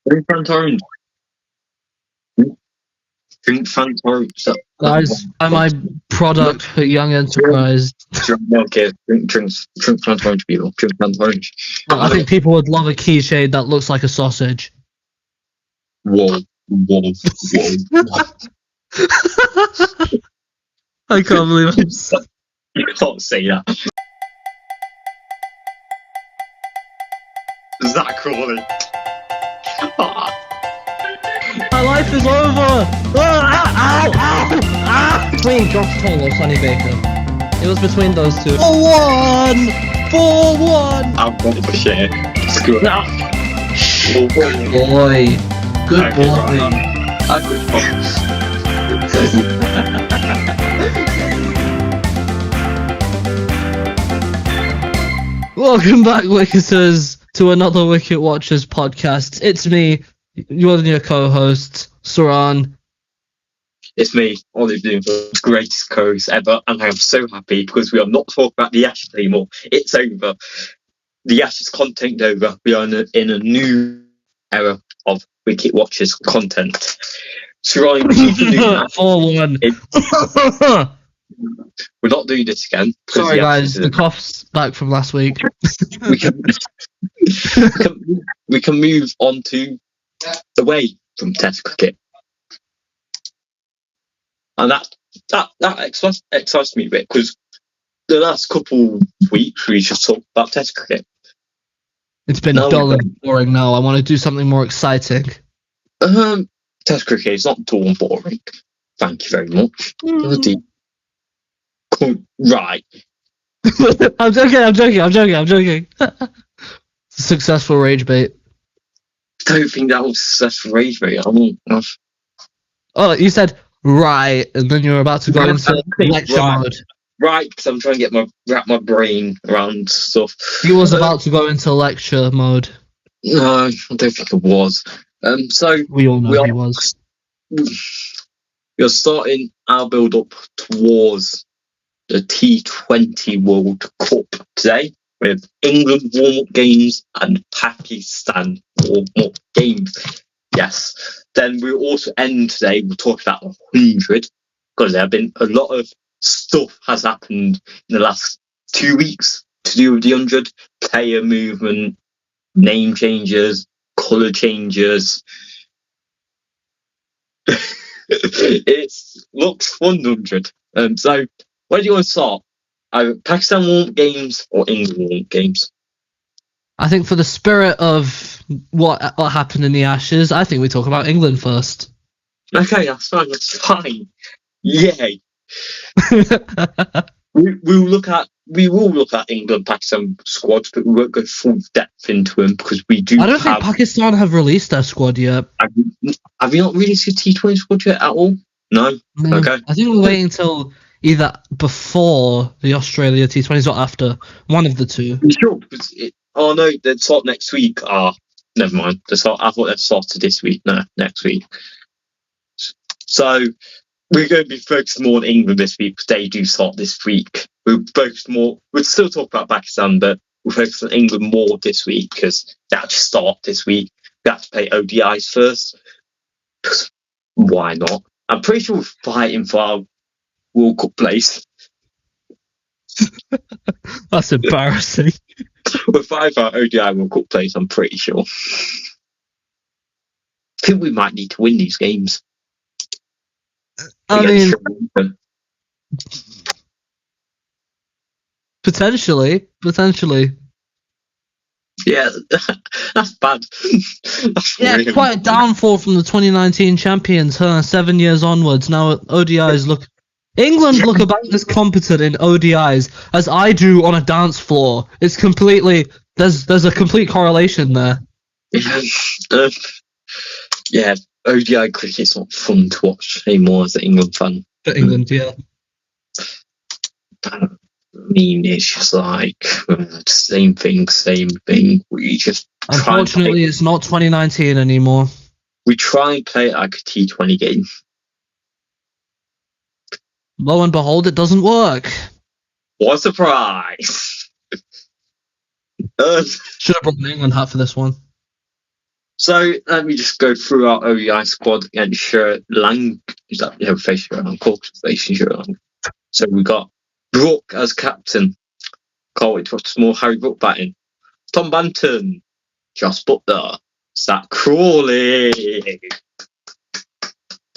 Drink Fanta Orange. Drink Fanta Orange. Guys, my product for Young Enterprise. Okay, drink Fanta Orange, people. Drink Fanta Orange. I think people would love a keyshade that looks like a sausage. Whoa. I can't believe it. You can't say that. Zach Crawley. My life is over! Between Josh Tong or Sonny Baker. It was between those two. 4-1! 4-1! I've got the shit. Screw it. Good boy. Good boy. Welcome back, Wicketers, to another Wicket Watchers podcast. It's me, your co-host, Saraan. It's me, Olive doing the greatest co-host ever, and I am so happy because we are not talking about the Ashes anymore. It's over. The Ashes content over. We are in a new era of Wicket Watchers content. Saraan, 4-1. We're not doing this again. Sorry, guys, the cough's back from last week. we can move on to away from Test cricket, and that excites me a bit because the last couple weeks we just talked about Test cricket. It's been dull and boring now. I want to do something more exciting. Test cricket is not dull and boring. Thank you very much. Right. I'm joking. Successful rage bait. I don't think that was successful rage bait. Oh, you said right, and then you're about to go into lecture mode. Right, because I'm trying to wrap my brain around stuff. He was about to go into lecture mode. No, I don't think it was. So we all know he was. We are starting our build-up towards the T20 World Cup today with England warm-up games and Pakistan warm-up games. Yes. Then we'll also end today. We'll talk about 100 because there have been a lot of stuff has happened in the last 2 weeks to do with the 100. Player movement, name changes, colour changes. It looks fun, 100. So where do you want to start? Pakistan warm-up games or England warm-up games? I think for the spirit of what happened in the Ashes, I think we talk about England first. Okay, that's fine. Yay. we will look at England Pakistan squads, but we won't go full depth into them because we do. I don't think Pakistan have released their squad yet. Have you not released your T20 squad yet at all? No. Okay. I think we're waiting until either before the Australia T20s or after. One of the two. Sure. Oh no, they start next week. Never mind. I thought they started this week. No, next week. So we're going to be focused more on England this week because they do start this week. We'll still talk about Pakistan, but we'll focus on England more this week because they actually start this week. We have to play ODIs first. Why not? I'm pretty sure we're fighting for our World Cup place. That's embarrassing. We're fighting for our ODI World Cup place, I'm pretty sure. I think we might need to win these games. I mean, potentially. Yeah, that's bad. Really quite a downfall from the 2019 champions. 7 years onwards, now ODIs look. England look about as competent in ODIs as I do on a dance floor. It's completely there's a complete correlation there. Yeah, ODI cricket's not fun to watch anymore as an England fan. For England, yeah. I mean, it's just like same thing. We just unfortunately, it's not 2019 anymore. We try and play it like a T20 game. Lo and behold, it doesn't work. What a surprise! Should have brought an England hat for this one. So let me just go through our ODI squad against Sri Lanka. Is that facing Sri Lanka? Of course, facing Sri Lanka. So we got Brook as captain. Can't wait to watch some more Harry Brook batting. Tom Banton, Josh Butler, Zach Crawley.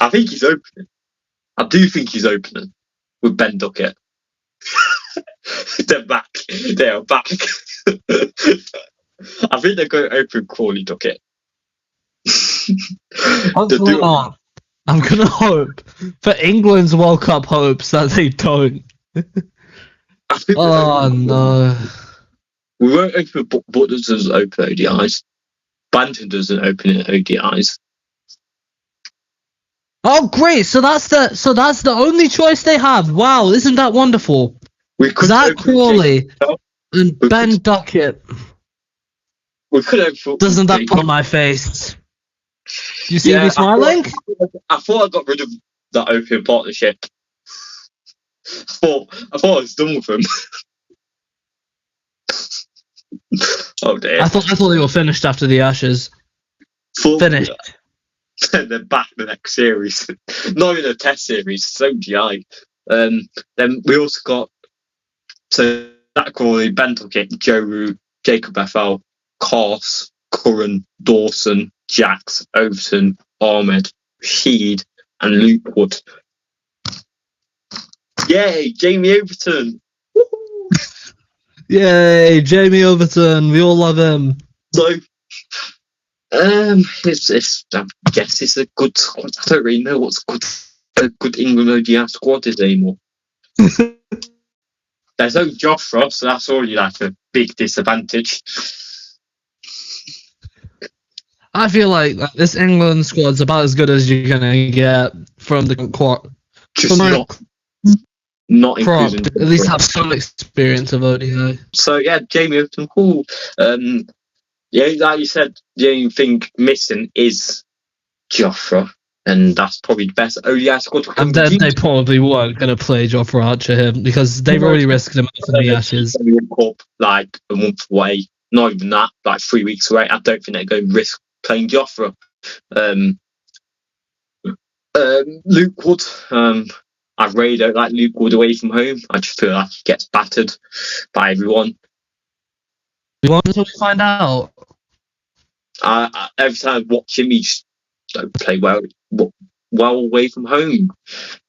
I think he's opening. I do think he's opening with Ben Duckett. They're back. They are back. I think they're going to open Crawley Duckett. Hopefully not. I'm going to hope for England's World Cup hopes that they don't. Oh, no. We won't open Butler doesn't open ODIs. Banton doesn't open it ODIs. Oh, great! So that's the only choice they have. Wow, isn't that wonderful? Zach Crawley and Ben Duckett. We could open. Doesn't that put on my face? Do you see me smiling? I thought I got rid of that open partnership. I thought I was done with them. Oh dear! I thought they were finished after the Ashes. Finished. They're back the next series. Not even a test series, so GI. Then we also got Zach Crawley, Ben Duckett, Joe Root, Jacob Ethel, Kars, Curran, Dawson, Jax, Overton, Ahmed, Rashid, and Luke Wood. Yay, Jamie Overton! Woo-hoo. Yay, Jamie Overton. We all love him. So, I guess it's a good squad. I don't really know what's a good England ODI squad is anymore. There's no Joffre, so that's already like a big disadvantage. I feel like this England squad's about as good as you're gonna get from the quad. Just not including at least have some experience of ODI. So yeah, Jamie Overton, cool. Yeah, like you said, the only thing missing is Joffre, and that's probably the best ODI squad. And then they probably weren't going to play Joffre Archer here because they've already risked him out in the Ashes. Cup, like a month away, not even that, like 3 weeks away. I don't think they're going to risk playing Joffre. Luke Wood, I really don't like Luke Wood away from home. I just feel like he gets battered by everyone. We want to find out. Every time I watch him, he just don't play well away from home.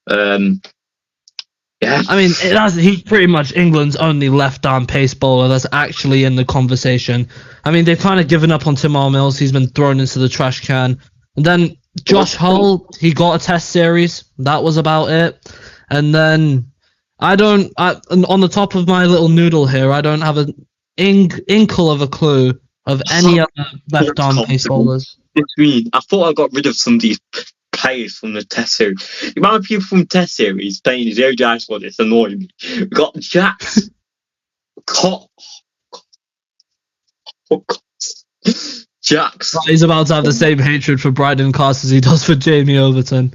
Yeah, I mean, he's pretty much England's only left-arm pace bowler that's actually in the conversation. I mean, they've kind of given up on Tim Mills. He's been thrown into the trash can. And then Josh Hull, he got a test series. That was about it. And then on the top of my little noodle here, I don't have an inkle of a clue of any other left-arm pace bowlers. I thought I got rid of some of these players from the Test series. The amount of people from the Test series playing the ODI squad, it's annoying me. We've got Jax, Jax. He's about to have the same hatred for Bryden Cast as he does for Jamie Overton.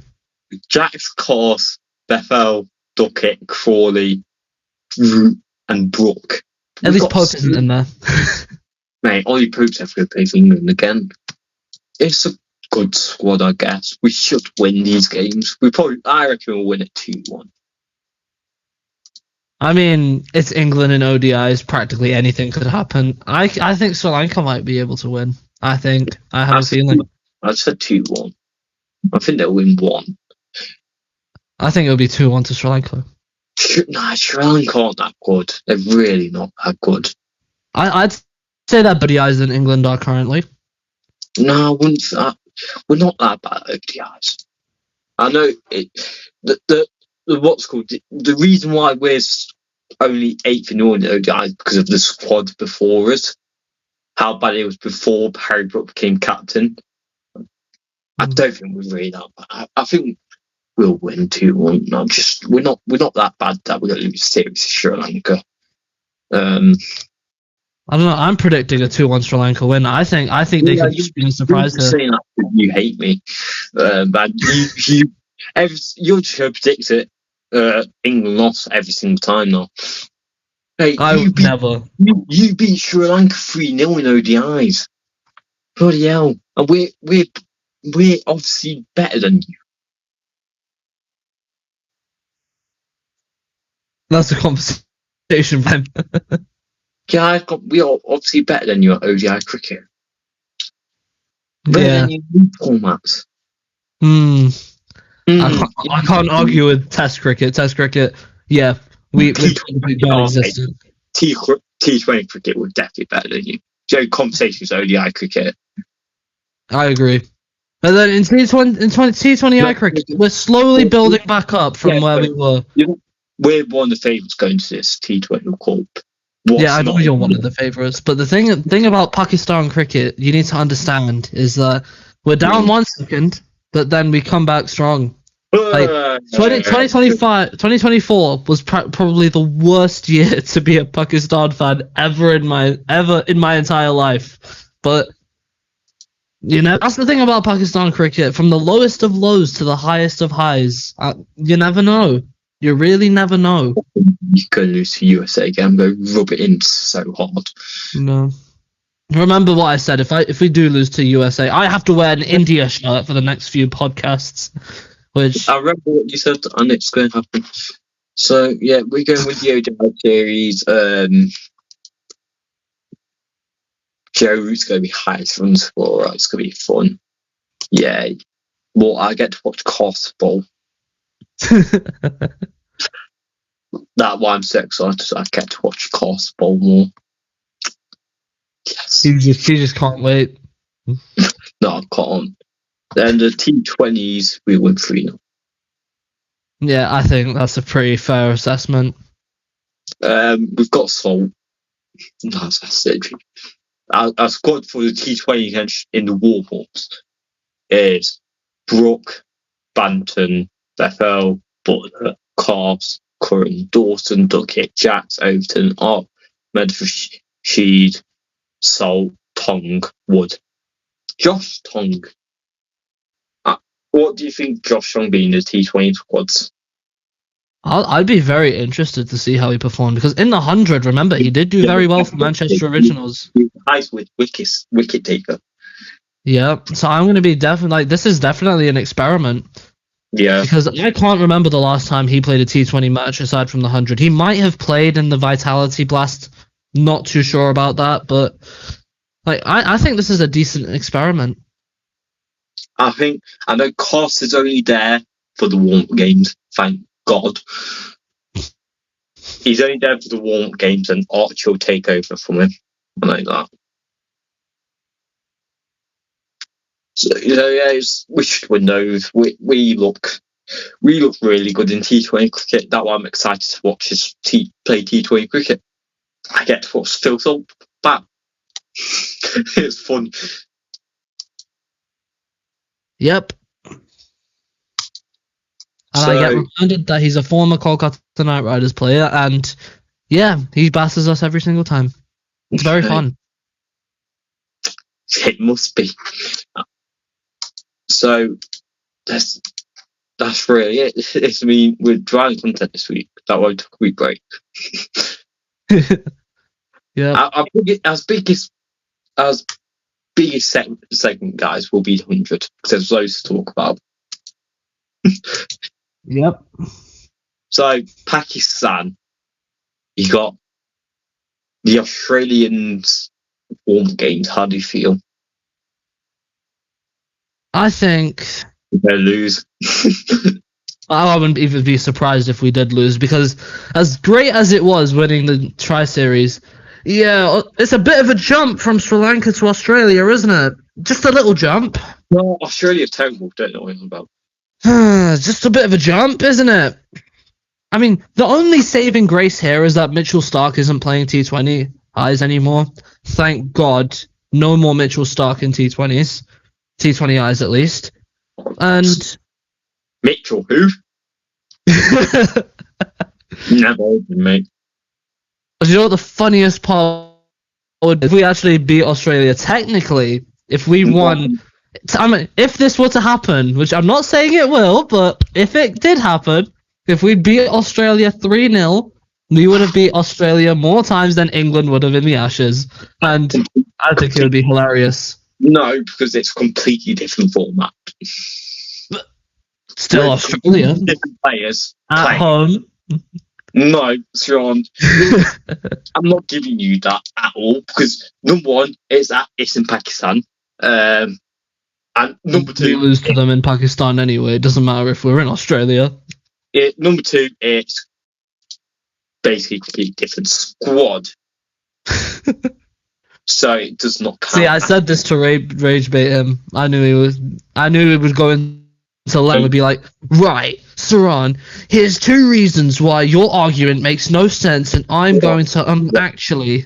Jax, Kars, Bethel, Duckett, Crawley, Root, and Brook. At least Pope isn't in there. Mate, Ollie Pope's ever going to play for England again. It's a good squad, I guess. We should win these games. I reckon we'll win it 2-1. I mean, it's England in ODIs. Practically anything could happen. I think Sri Lanka might be able to win. I have a feeling. I said 2-1. I think they'll win 1. I think it'll be 2-1 to Sri Lanka. Nah, Sri Lanka aren't that good. They're really not that good. I'd say that ODIs in England are currently. No, I wouldn't say that. We're not that bad at ODIs. I know it. The reason why we're only 8th in all in ODIs is because of the squad before us. How bad it was before Harry Brook became captain. I don't think we're really that bad. I think we'll win 2-1. We're not that bad that we're going to lose series to Sri Lanka. I don't know. I'm predicting a 2-1 Sri Lanka win. I think they can just be surprised. You're saying that you hate me, but you just going to predict it. England lost every single time now. Hey, never. You beat Sri Lanka 3-0 in ODIs. Bloody hell! And we're obviously better than you. That's a conversation, man. Yeah, we are obviously better than you at ODI cricket. Better Yeah. than you in formats. I can't argue with Test cricket. Test cricket, yeah, we probably don't exist. T20 cricket was definitely better than you. So conversations ODI cricket. I agree. But then in T20I cricket, we're slowly building back up from where we were. We're one of the favourites going to this T20 Cup. Yeah, I know you're one of the favourites, but the thing about Pakistan cricket you need to understand is that we're down 1 second, but then we come back strong. Like 2024 was probably the worst year to be a Pakistan fan ever in my entire life. But you know, that's the thing about Pakistan cricket. From the lowest of lows to the highest of highs, you never know. You really never know. You could lose to USA again, go rub it in so hard. No. Remember what I said. If we do lose to USA, I have to wear an India shirt for the next few podcasts. Which I remember what you said, and it's going to happen. So yeah, we're going with the ODI series. Joe's going to be highest run scorer. It's going to be fun. Yeah. Well, I get to watch Costball. That's why I'm so excited. I get to watch Costball more. Yes. He just can't wait. No, I can't. Then the T20s, we win 3-0. Yeah, I think that's a pretty fair assessment. We've got Salt. That's it. Our squad for the T20 in the Warhawks is Brooke, Banton, Bethel, Butler, Carves, Curran, Dawson, Duckett, Jacks, Overton, Ahmed Rashid, Salt, Tong, Wood. Josh Tong. What do you think Josh Tong being the T20 squads? I'd be very interested to see how he performed because in the 100, remember, he did do very well for Manchester Originals. Nice with Wicket taker. Yeah, so I'm going to be definitely this is definitely an experiment. Yeah. Because I can't remember the last time he played a T20 match aside from the 100. He might have played in the Vitality Blast. Not too sure about that, but I think this is a decent experiment. I know Cost is only there for the warm-up games, thank God. He's only there for the warm-up games and Archie will take over from him. I know that. So, yeah, we should win those. We look really good in T20 cricket. That's why I'm excited to watch his play T20 cricket. I get to watch Phil Salt back. It's fun. Yep. And I get reminded that he's a former Kolkata Knight Riders player, and yeah, he basses us every single time. It's very fun. It must be. So that's really it. We're driving content this week. That won't took a week break. Yeah. As biggest segment, guys, will be 100 because there's loads to talk about. Yep. So Pakistan, you got the Australians warm games. How do you feel? I think they'll lose. I wouldn't even be surprised if we did lose because as great as it was winning the Tri-Series, yeah, it's a bit of a jump from Sri Lanka to Australia, isn't it? Just a little jump. Well, Australia's terrible. Don't know what I'm about. Just a bit of a jump, isn't it? I mean, the only saving grace here is that Mitchell Starc isn't playing T20 I's anymore. Thank God. No more Mitchell Starc in T20s. T20 I's at least. And Mitchell who? Never, mate. You know what the funniest part would be? If we actually beat Australia, technically, if we won, I mean, if this were to happen, which I'm not saying it will, but if it did happen, if we beat Australia 3-0, we would have beat Australia more times than England would have in the Ashes. And I think it would be hilarious. No, because it's a completely different format. Still Australia. Different players At playing. home. No, Sean, I'm not giving you that at all because number one, it's in Pakistan, and number We two, lose to them in Pakistan anyway. It doesn't matter if we're in Australia. number two, it's basically a completely different squad, so it does not count. See, I said this to rage bait him. I knew he would go into Lem and be like, right, Saraan, here's 2 reasons why your argument makes no sense, and I'm going to actually.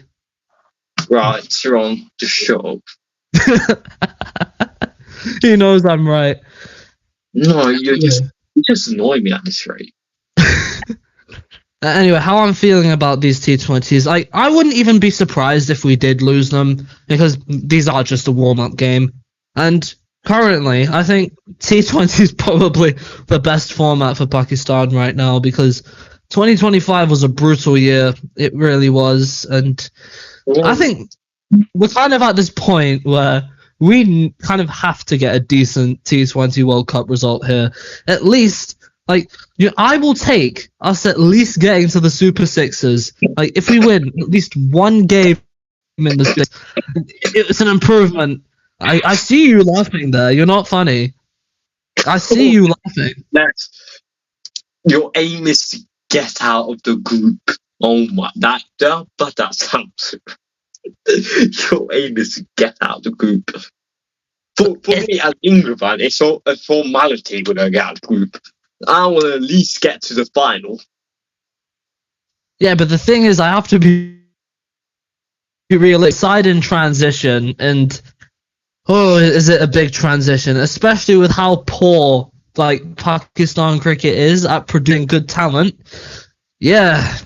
Right, Sean, just shut up. He knows I'm right. No, you just annoy me at this rate. Anyway, how I'm feeling about these T20s, I wouldn't even be surprised if we did lose them, because these are just a warm-up game. And currently, I think T20 is probably the best format for Pakistan right now, because 2025 was a brutal year. It really was. And I think we're kind of at this point where we kind of have to get a decent T20 World Cup result here. At least, I will take us at least getting to the Super Sixes. If we win at least one game in the Six, it's an improvement. I see you laughing there. You're not funny. I see you laughing. Your aim is to get out of the group. Oh my, that sounds. Your aim is to get out of the group. For me as England fan, it's a formality when I get out of the group. I want to at least get to the final. Yeah, but the thing is, I have to be realistic. Side in transition, and is it a big transition? Especially with how poor Pakistan cricket is at producing good talent. Yeah,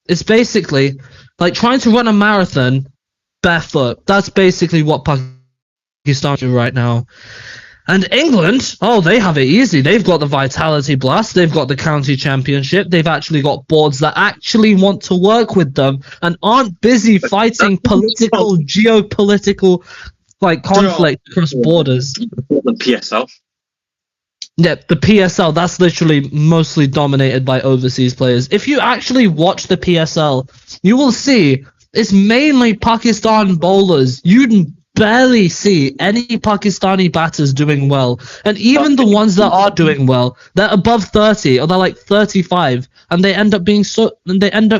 it's basically like trying to run a marathon barefoot. That's basically what Pakistan do right now. And England, they have it easy. They've got the Vitality Blast. They've got the County Championship. They've actually got boards that actually want to work with them and aren't busy fighting geopolitical conflict across borders. The PSL. Yeah, the PSL, that's literally mostly dominated by overseas players. If you actually watch the PSL, you will see it's mainly Pakistan bowlers. You'd barely see any Pakistani batters doing well. And even the ones that are doing well, they're above 30 or they're 35, and they end up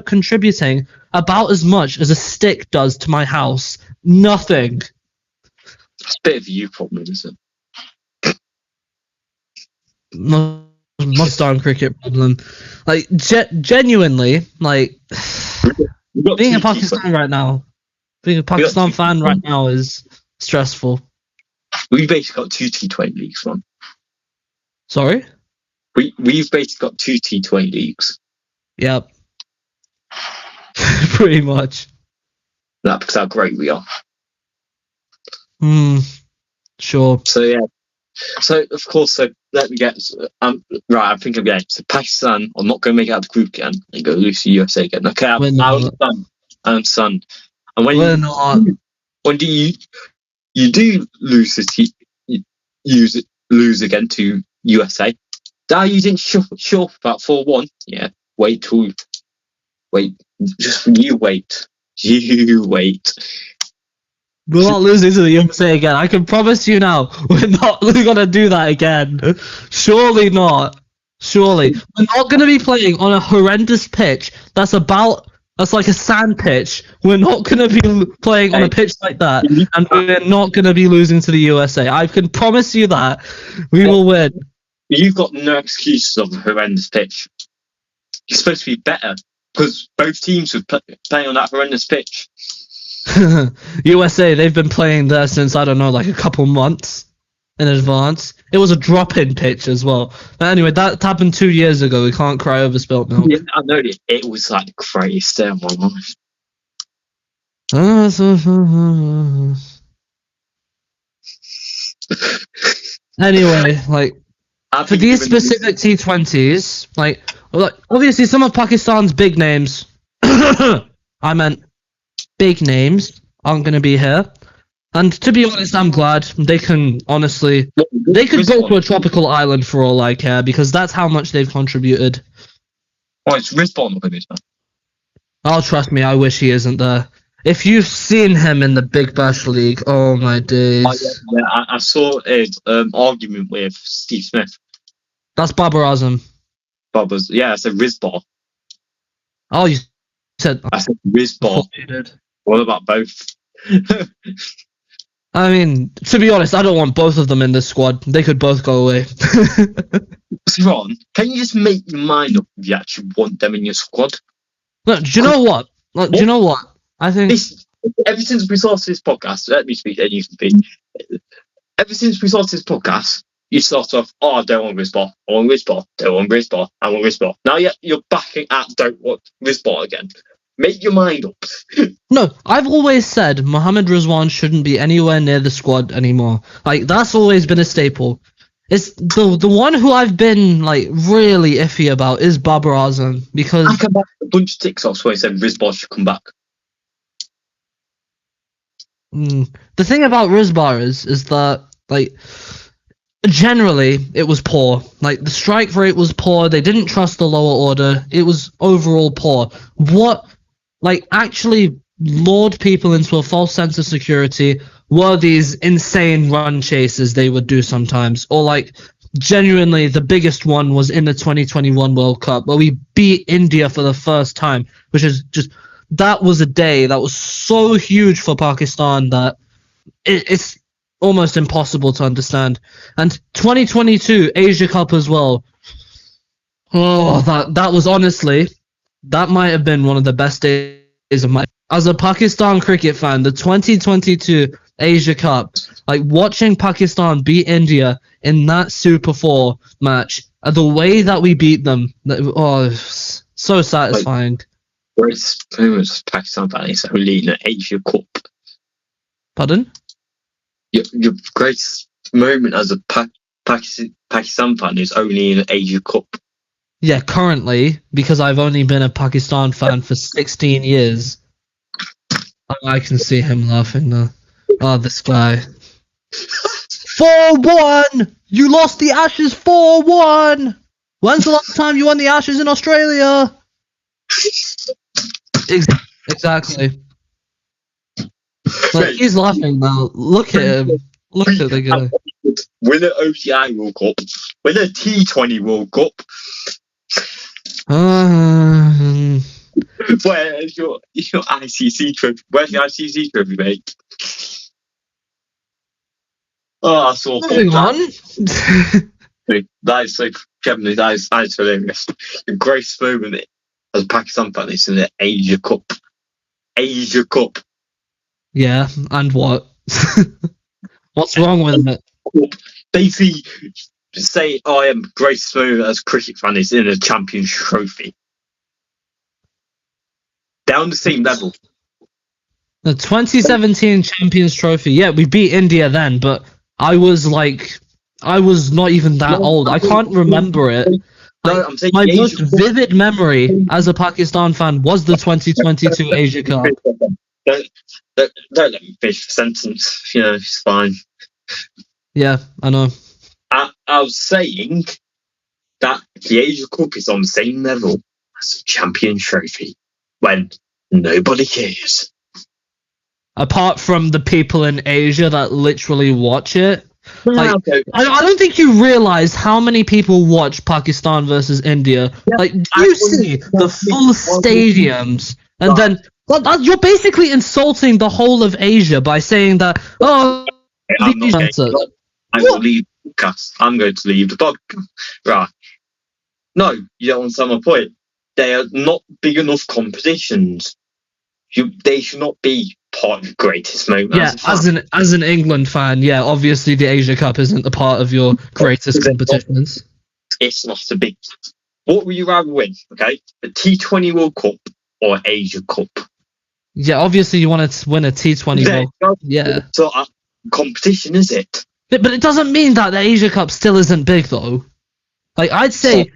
contributing about as much as a stick does to my house. Nothing. It's a bit of a you problem, isn't it? Pakistan cricket problem. Genuinely, being a Pakistan right now, being a Pakistan fan right now is stressful. We've basically got 2 T20 leagues, man. Sorry? We've basically got 2 T20 leagues. Yep. Pretty much. That's because how great we are. Sure. So yeah. So of course, let me get right. I think again. So Pakistan are not going to make it out of the group again and go lose to USA again. Okay, I understand. And when you do lose lose again to USA, now you didn't show about 4-1. Yeah, wait. Just you wait. We're not losing to the USA again. I can promise you now. We're not going to do that again. Surely not. Surely. We're not going to be playing on a horrendous pitch that's like a sand pitch. We're not going to be playing on a pitch like that. And we're not going to be losing to the USA. I can promise you that. We will win. You've got no excuses of a horrendous pitch. It's supposed to be better because both teams were playing on that horrendous pitch. USA, they've been playing there since, I don't know, a couple months in advance. It was a drop-in pitch as well. But anyway, that happened 2 years ago. We can't cry over spilt milk. Yeah, I know it was the greatest day of my life. Anyway, for these specific T20s, obviously some of Pakistan's big names, I meant big names, aren't going to be here. And to be honest, I'm glad they can. Honestly, they could go to a tropical island for all I care, because that's how much they've contributed. Oh, it's Risbon up in this, man. Oh, trust me, I wish he isn't there. If you've seen him in the Big Bash League, oh my days. I saw an argument with Steve Smith. That's Babar Azam. I said Risbon. Oh, you said... I said Risbon. What about both? I mean, to be honest, I don't want both of them in this squad. They could both go away. Ron, can you just make your mind up if you actually want them in your squad? Look, do you know what? Look, do you know what? I think... Ever since we started this podcast, let me speak and you can speak. Ever since we started this podcast, you start off, I don't want Risbon, I want Risbon, don't want Risbon, I want Risbon. Now you're backing at don't want Risbon again. Make your mind up. No, I've always said Mohamed Rizwan shouldn't be anywhere near the squad anymore. Like, that's always been a staple. It's the one who I've been, like, really iffy about is Babar Azam, because... I come back a bunch of TikToks where he said Risbon should come back. The thing about Rizbar is that, like, generally, it was poor. Like, the strike rate was poor, they didn't trust the lower order, it was overall poor. What, like, actually lured people into a false sense of security were these insane run chases they would do sometimes. Or, like, genuinely, the biggest one was in the 2021 World Cup, where we beat India for the first time, which is just... That was a day that was so huge for Pakistan that it's almost impossible to understand. And 2022 Asia Cup as well. Oh, that was honestly, that might have been one of the best days of my... As a Pakistan cricket fan, the 2022 Asia Cup, like watching Pakistan beat India in that Super 4 match, the way that we beat them, so satisfying. Whereas Pakistan fan is only in an Asia Cup. Pardon? Your greatest moment as a Pakistan fan is only in an Asia Cup. Yeah, currently, because I've only been a Pakistan fan for 16 years. I can see him laughing now. Oh, this guy. 4-1! You lost the Ashes 4-1! When's the last time you won the Ashes in Australia? Exactly. Like, he's laughing now. Look at him. Look at the guy. Win an ODI World Cup. Win a T20 World Cup. Where's your ICC trophy? Where's your ICC trophy, mate? Oh, I saw that. That is so Kevin, that is hilarious. The greatest moment as a Pakistan fan is in the Asia Cup. Asia Cup. Yeah, and what? What's wrong with it? Basically, say I am greatest moment as a cricket fan is in a Champions Trophy. They're on the same level. The 2017 Champions Trophy. Yeah, we beat India then, but I was not even that old. I can't remember it. My most vivid memory as a Pakistan fan was the 2022 Asia Cup. Don't let me finish the sentence. You know, it's fine. Yeah, I know. I was saying that the Asia Cup is on the same level as the Champions Trophy when nobody cares. Apart from the people in Asia that literally watch it. Like, Okay. I don't think you realize how many people watch Pakistan versus India. Yeah, like, you see the full stadiums, and then you're basically insulting the whole of Asia by saying that. Oh, I'm not going to leave the podcast. I'm going to leave the podcast. Right? No, you don't understand my point. They are not big enough competitions. They should not be part of the greatest moment. Yeah, as an England fan, yeah, obviously the Asia Cup isn't a part of your greatest competitions. It's not a big... What would you rather win, okay? The T20 World Cup or Asia Cup? Yeah, obviously you want to win a T20 World Cup. Yeah. So, competition, is it? But it doesn't mean that the Asia Cup still isn't big, though. Like, I'd say...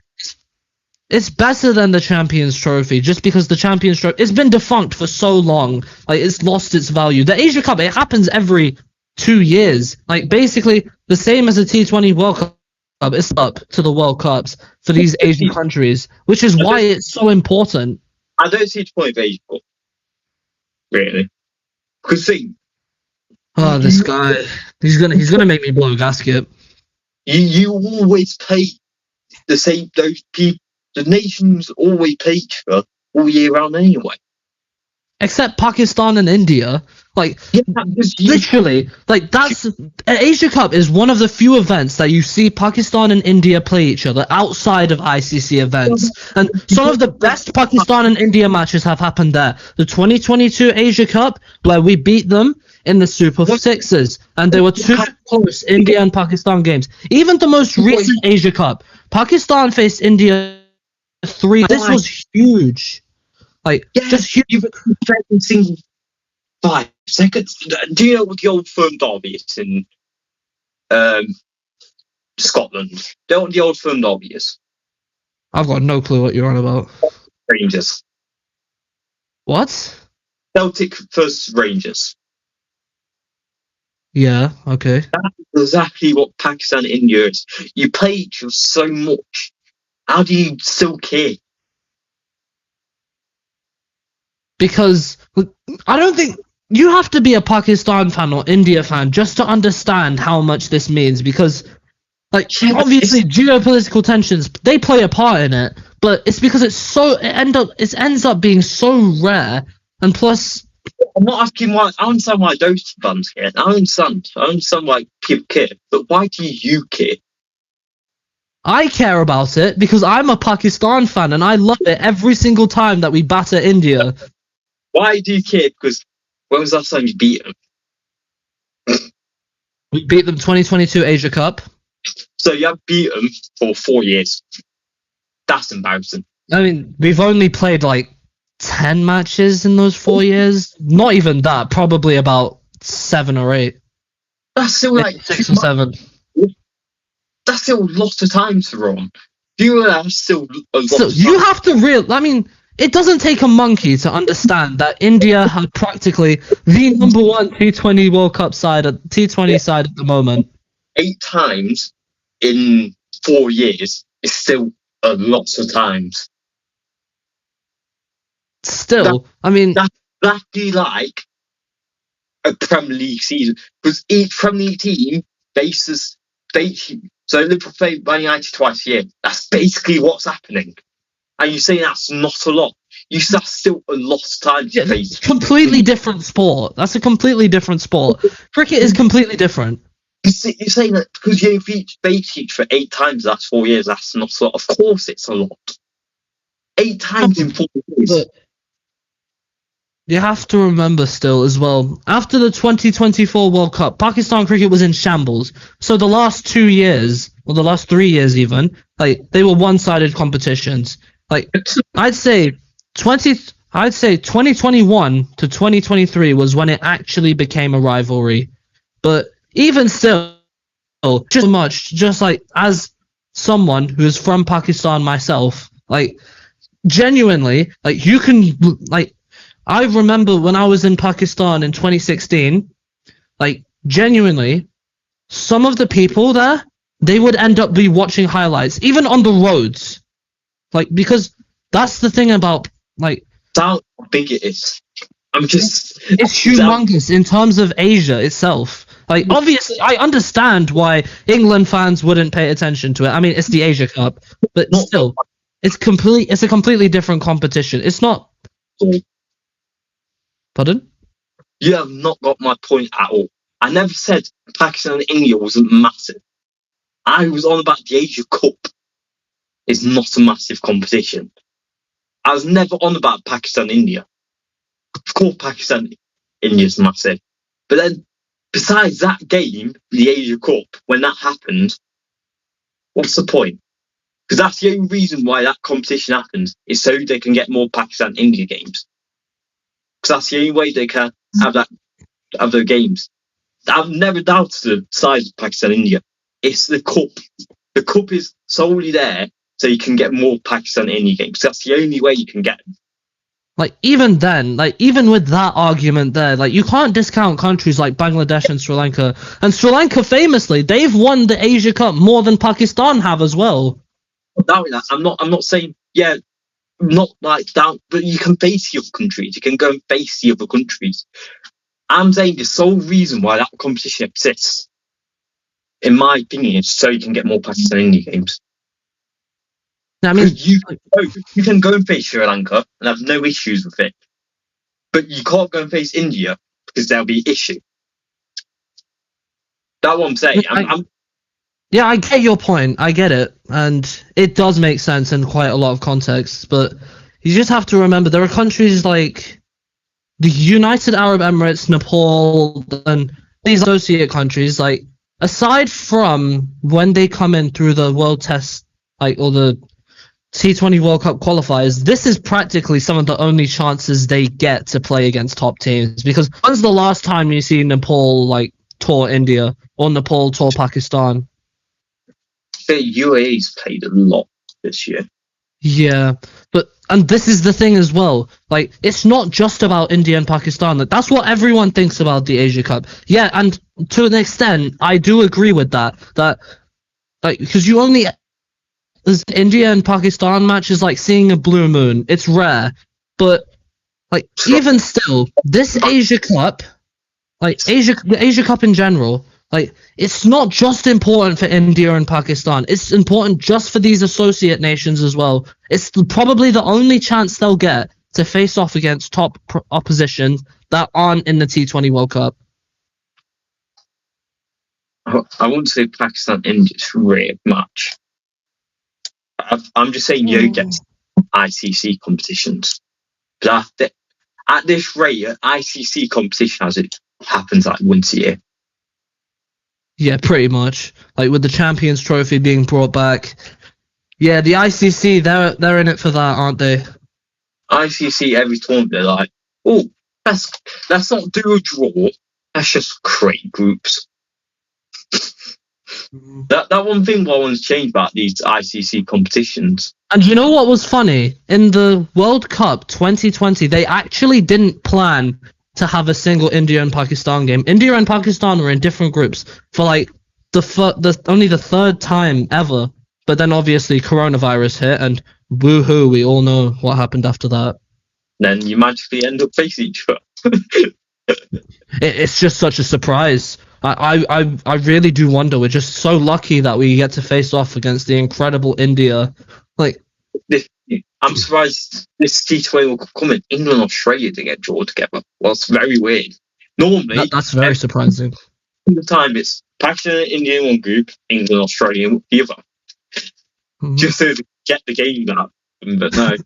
It's better than the Champions Trophy, just because the Champions Trophy... It's been defunct for so long. Like, it's lost its value. The Asia Cup, it happens every 2 years. Like, basically, the same as the T20 World Cup, it's up to the World Cups for these Asian countries, which is why it's so important. I don't see the point of Asia Cup, really. Because see, this guy, he's gonna make me blow a gasket. You always play the same. Those people, the nations always play each other all year round anyway. Except Pakistan and India. Like, literally, like, that's Asia Cup is one of the few events that you see Pakistan and India play each other outside of ICC events, and some of the best Pakistan and India matches have happened there. The 2022 Asia Cup, where we beat them in the Super Sixes, and there were 2 close India and Pakistan games. Even the most recent Asia Cup, Pakistan faced India 3. This was huge. Like, just huge. You've every single 5 seconds. Do you know what the Old Firm Derby is in Scotland? Do you know what the Old Firm Derby is? I've got no clue what you're on about. Rangers. What? Celtic versus Rangers. Yeah, okay. That's exactly what Pakistan and India is. You play each other so much. How do you still care? Because I don't think you have to be a Pakistan fan or India fan just to understand how much this means. Because, like, obviously geopolitical tensions, they play a part in it, but it's because it ends up being so rare, and plus, I'm not asking why. I understand why those fans care. I understand why people care, but why do you care? I care about it because I'm a Pakistan fan and I love it every single time that we batter India. Why do you care? Because when was the last time you beat them? We beat them 2022 Asia Cup. So you have beat them for 4 years. That's embarrassing. I mean, we've only played like 10 matches in those 4 years. Not even that. Probably about 7 or 8. That's still like 6 or 7. That's still a lot of time to run. Do you realize that's still a lot of time? You have to I mean, it doesn't take a monkey to understand that India had practically the number 1 T20 World Cup side, T20 side at the moment. 8 times in 4 years is still a lot of times. Still, I mean, that'd be like a Premier League season, because each Premier League team faces. So Liverpool play Man United twice a year. That's basically what's happening. And you say that's not a lot. That's still a lot of time to face. Completely different sport. That's a completely different sport. Cricket is completely different. You're saying that because you face each for 8 times the last 4 years, that's not a lot. Of course it's a lot. 8 times in 4 years. But you have to remember still as well, after the 2024 World Cup, Pakistan cricket was in shambles. So the last 2 years, or the last 3 years even, like, they were one-sided competitions. Like, I'd say 2021 to 2023 was when it actually became a rivalry. But even still, just like, as someone who is from Pakistan myself, like, genuinely, like, you can, like, I remember when I was in Pakistan in 2016, like, genuinely, some of the people there, they would end up be watching highlights, even on the roads. Like, because that's the thing about, like, how big it is. It's humongous in terms of Asia itself. Like, obviously, I understand why England fans wouldn't pay attention to it. I mean, it's the Asia Cup, but still, it's a completely different competition. It's not. Pardon? You have not got my point at all. I never said Pakistan and India wasn't massive. I was on about the Asia Cup. It's not a massive competition. I was never on about Pakistan and India. Of course, Pakistan and India is massive. But then, besides that game, the Asia Cup, when that happened, what's the point? Because that's the only reason why that competition happens, is so they can get more Pakistan and India games. Because that's the only way they can have those games. I've never doubted the size of Pakistan and India. It's the cup. The cup is solely there so you can get more Pakistan and India games. That's the only way you can get them. like even then, like even with that argument there, like you can't discount countries like Bangladesh and Sri Lanka. And Sri Lanka famously, they've won the Asia Cup more than Pakistan have as well. I'm not saying not like that, but you can face the other countries. You can go and face the other countries. I'm saying the sole reason why that competition exists, in my opinion, is so you can get more Pakistan India games. I mean, you can go and face Sri Lanka and have no issues with it, but you can't go and face India because there'll be issue. That's what I'm saying. Yeah, I get your point. I get it. And it does make sense in quite a lot of contexts. But you just have to remember there are countries like the United Arab Emirates, Nepal, and these associate countries, like, aside from when they come in through the World Test, like, or the T20 World Cup qualifiers, this is practically some of the only chances they get to play against top teams. Because when's the last time you see Nepal, like, tour India or Nepal tour Pakistan? The UAE's played a lot this year. Yeah, and this is the thing as well. Like, it's not just about India and Pakistan. Like, that's what everyone thinks about the Asia Cup. Yeah, and to an extent, I do agree with that. That, like, because this India and Pakistan match is like seeing a blue moon. It's rare, but like even still, this Asia Cup, like the Asia Cup in general. Like, it's not just important for India and Pakistan. It's important just for these associate nations as well. It's probably the only chance they'll get to face off against top opposition that aren't in the T20 World Cup. I wouldn't say Pakistan India's rare match. I'm just saying you get ICC competitions. But at this rate, ICC competition as it happens like once a year. Yeah, pretty much. Like with the Champions Trophy being brought back. Yeah, the ICC, they're in it for that, aren't they? ICC every tournament they're like, oh, let's not do a draw. Let's just create groups. That one thing I want to change about these ICC competitions. And you know what was funny? In the World Cup 2020, they actually didn't plan to have a single India and Pakistan game. India and Pakistan were in different groups for like only the third time ever. But then obviously coronavirus hit, and woohoo, we all know what happened after that. Then you magically end up facing each other. It's just such a surprise. I really do wonder. We're just so lucky that we get to face off against the incredible India. Like, I'm surprised this T20 will come in England and Australia to get drawn together. Well, it's very weird. Normally, that's very surprising. The time it's Pakistan and India in one group, England and Australia in the other. Mm-hmm. Just to get the game out, but no.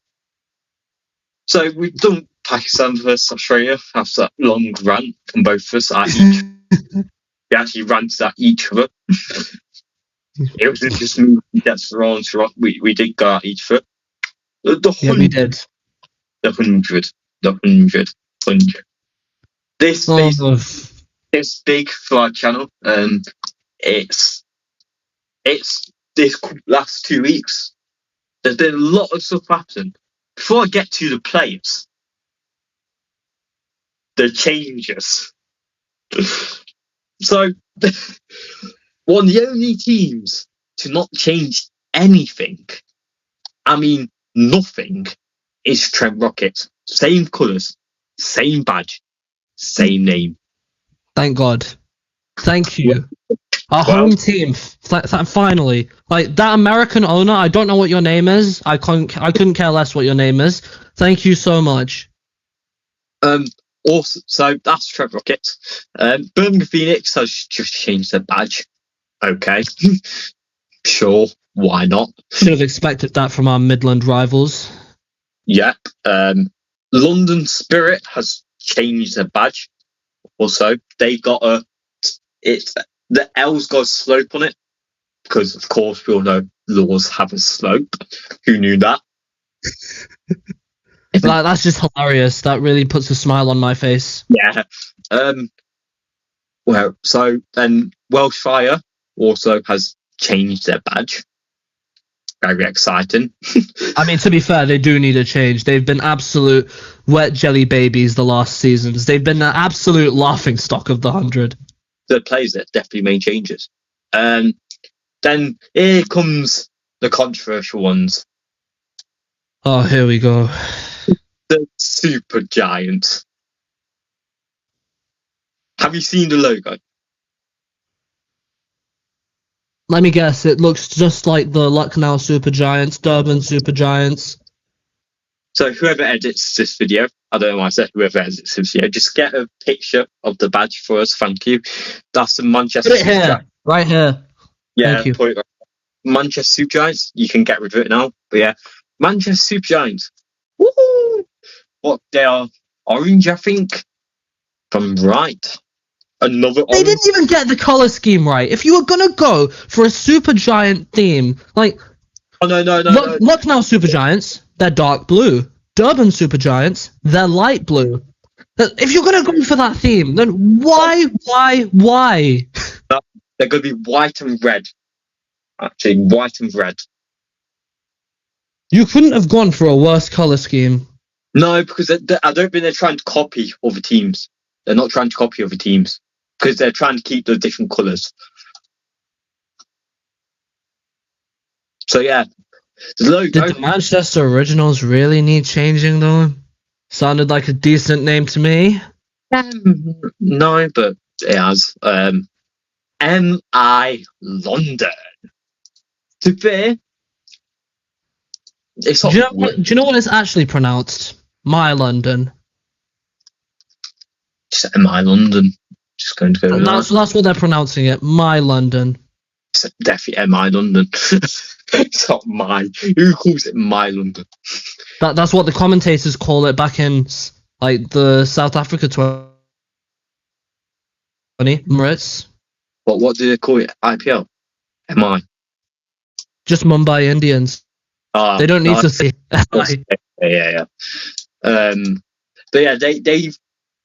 So we've done Pakistan versus Australia after that long rant from both of us at each. We actually ranted at each other. It was just me that's wrong. We did go at each other. Yeah, we did. The 100. It's big for our channel. It's this last 2 weeks. There's been a lot of stuff happening. Before I get to the players, the changes. So, one of the only teams to not change anything, I mean nothing, is Trent Rocket. Same colours, same badge, same name. Thank God. Thank you. Our home team, finally. Like, that American owner, I don't know what your name is. I couldn't care less what your name is. Thank you so much. Also, so that's Trent Rocket. Birmingham Phoenix has just changed their badge. Okay. Sure, why not? Should have expected that from our Midland rivals. Yep. London Spirit has changed their badge. Also, they got the L's got a slope on it, because of course we all know laws have a slope. Who knew that? That's just hilarious. That really puts a smile on my face. Yeah. Well, so then Welsh Fire also has changed their badge. very exciting. I mean, to be fair, they do need a change. They've been absolute wet jelly babies the last seasons. They've been an absolute laughing stock of the 100. The players that definitely made changes. Then here comes the controversial ones. Oh, here we go. The Super Giants. Have you seen the logo? Let me guess, it looks just like the Lucknow Super Giants, Durban Super Giants. So whoever edits this video, I don't know why I said whoever edits this video, just get a picture of the badge for us, thank you. That's the Manchester Put it here, right here. Yeah, Thank you. put it right. Manchester Super Giants, you can get rid of it now. But yeah, Manchester Super Giants. Woohoo! What, they are orange, I think? If I'm right. Another They orange. didn't even get the colour scheme right. If you were going to go for a Super Giant theme, like... Oh, no. Lucknow Super Giants, they're dark blue. Durban Super Giants, they're light blue. If you're going to go for that theme, then why? They're going to be white and red. Actually, white and red. You couldn't have gone for a worse colour scheme. No, because I don't think they're trying to copy other teams. They're not trying to copy other teams. Because they're trying to keep the different colours. So yeah, the logo. Did the Manchester Originals really need changing though? Sounded like a decent name to me. No, but it has. MI London. To be fair, it's not. Do you know what it's actually pronounced? My London. Just MI London. Just going to go with that. That's what they're pronouncing it. My London. It's definitely MI London. It's not mine. Who calls it My London? That's what the commentators call it back in like the South Africa 20 Emirates. What do they call it? IPL? MI? Just Mumbai Indians. They don't need to say. Yeah. But yeah, they've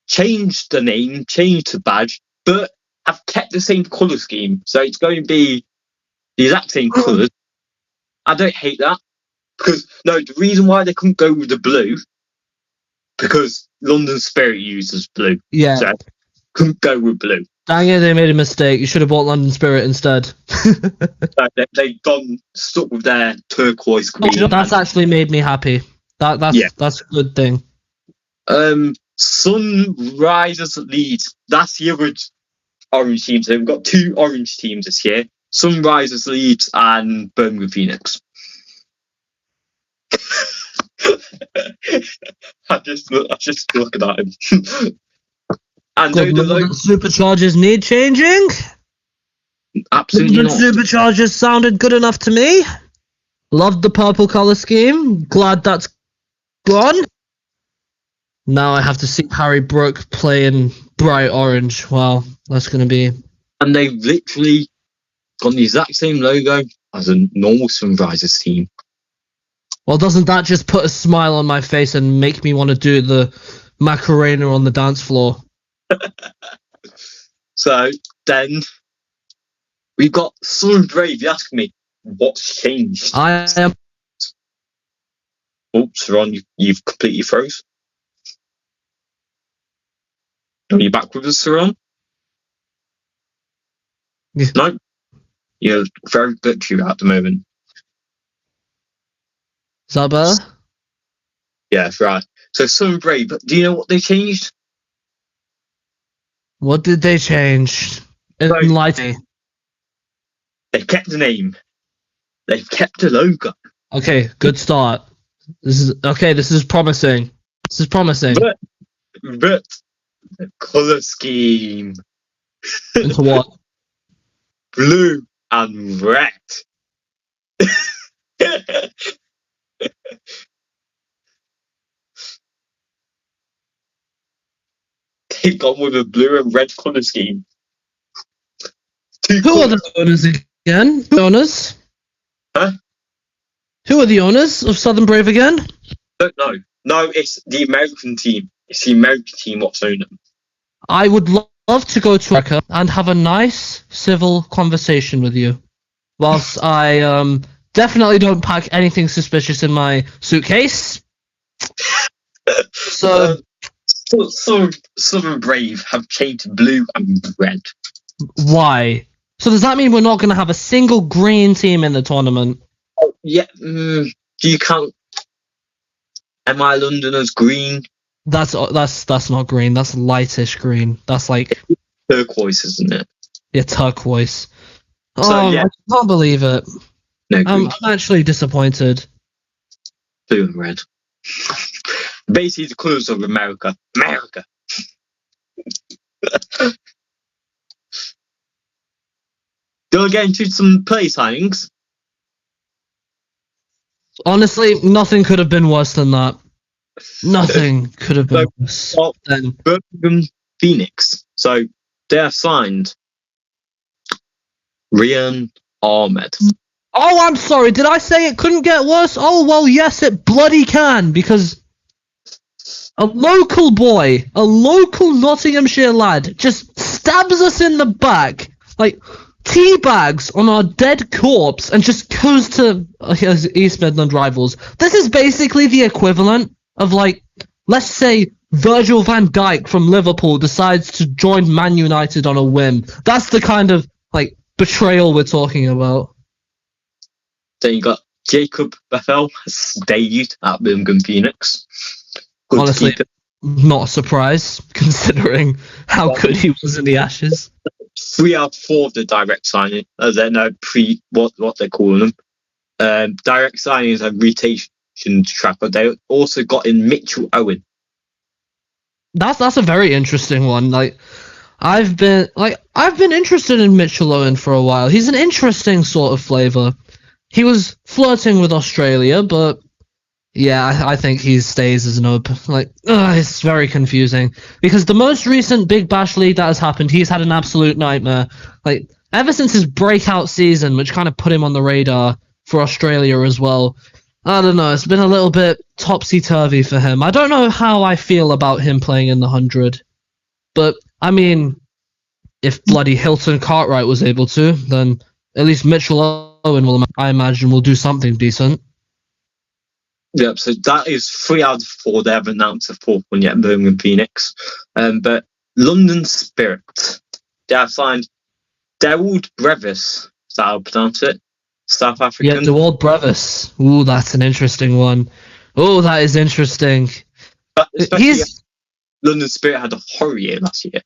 changed the name, changed the badge, but have kept the same colour scheme. So it's going to be the exact same colours. I don't hate that. Because, no, the reason why they couldn't go with the blue, because London Spirit uses blue. Yeah. So couldn't go with blue. Dang it, they made a mistake. You should have bought London Spirit instead. So they've gone stuck with their turquoise green. That's actually made me happy. That's a good thing. Sunrisers Leeds. That's the other orange team. So we've got two orange teams this year. Sunrisers Leeds and Birmingham Phoenix. I just looking at him. And the Superchargers need changing. Absolutely not. Superchargers sounded good enough to me. Loved the purple colour scheme. Glad that's gone. Now I have to see Harry Brook play in bright orange. Wow, that's going to be... And they've literally got the exact same logo as a normal Sunrisers team. Well, doesn't that just put a smile on my face and make me want to do the Macarena on the dance floor? So then we've got Sun Brave. You ask me what's changed. I am. Oops, Ron, you've completely froze. Are you back with us, Saraan? Yeah. No? You're very glitchy at the moment. Is that better? Yeah, right. So Sun Brave, do you know what they changed? What did they change? Enlighten me. They've kept the name. They've kept the logo. Okay, good start. This is promising. This is promising. But the colour scheme. Into what? Blue and red. They've gone with a blue and red colour scheme. Who are the owners again? Who are the owners? Huh? Who are the owners of Southern Brave again? Don't know. No, it's the American team. It's the American team what's owned them. I would love to go to America and have a nice civil conversation with you, whilst I definitely don't pack anything suspicious in my suitcase. So, Southern Brave have changed blue and red. why? So does that mean we're not going to have a single green team in the tournament? Oh, yeah. Do you count MI London as green? That's not green. That's lightish green. That's like turquoise, isn't it? Yeah, turquoise. So, yeah. I can't believe it. No, I'm actually disappointed. Blue and red. Basically, the colours of America. America. Do I get into some play signings? Honestly, nothing could have been worse than that. Nothing could have been worse. Birmingham Phoenix. So they have signed Rian Ahmed. Oh, I'm sorry. Did I say it couldn't get worse? Oh, well, yes, it bloody can, because a local boy, a local Nottinghamshire lad, just stabs us in the back, like teabags on our dead corpse, and just goes to his East Midland rivals. This is basically the equivalent of, like, let's say Virgil van Dijk from Liverpool decides to join Man United on a whim. That's the kind of, like, betrayal we're talking about. Then you got Jacob Bethel has debuted at Birmingham Phoenix. Good. Honestly, not a surprise, considering how good he was in the Ashes. 3 out of 4 of the direct signing, they're now what they're calling them. Direct signings and rotation tracker. They also got in Mitchell Owen. That's a very interesting one. Like, I've been interested in Mitchell Owen for a while. He's an interesting sort of flavour. He was flirting with Australia, but yeah, I think he stays as an open. Like, it's very confusing, because the most recent Big Bash League that has happened, he's had an absolute nightmare. Like, ever since his breakout season, which kind of put him on the radar for Australia as well. I don't know, it's been a little bit topsy-turvy for him. I don't know how I feel about him playing in the 100. But, I mean, if bloody Hilton Cartwright was able to, then at least Mitchell Owen, I imagine, will do something decent. Yep, so that is 3 out of 4. They haven't announced the 4th one yet, Birmingham Phoenix. But London Spirit, they have signed Dawood Brevis. Is that how I pronounce it? South African. Yeah, Dawood Brevis. Ooh, that's an interesting one. Oh, that is interesting. But London Spirit had a horror year last year.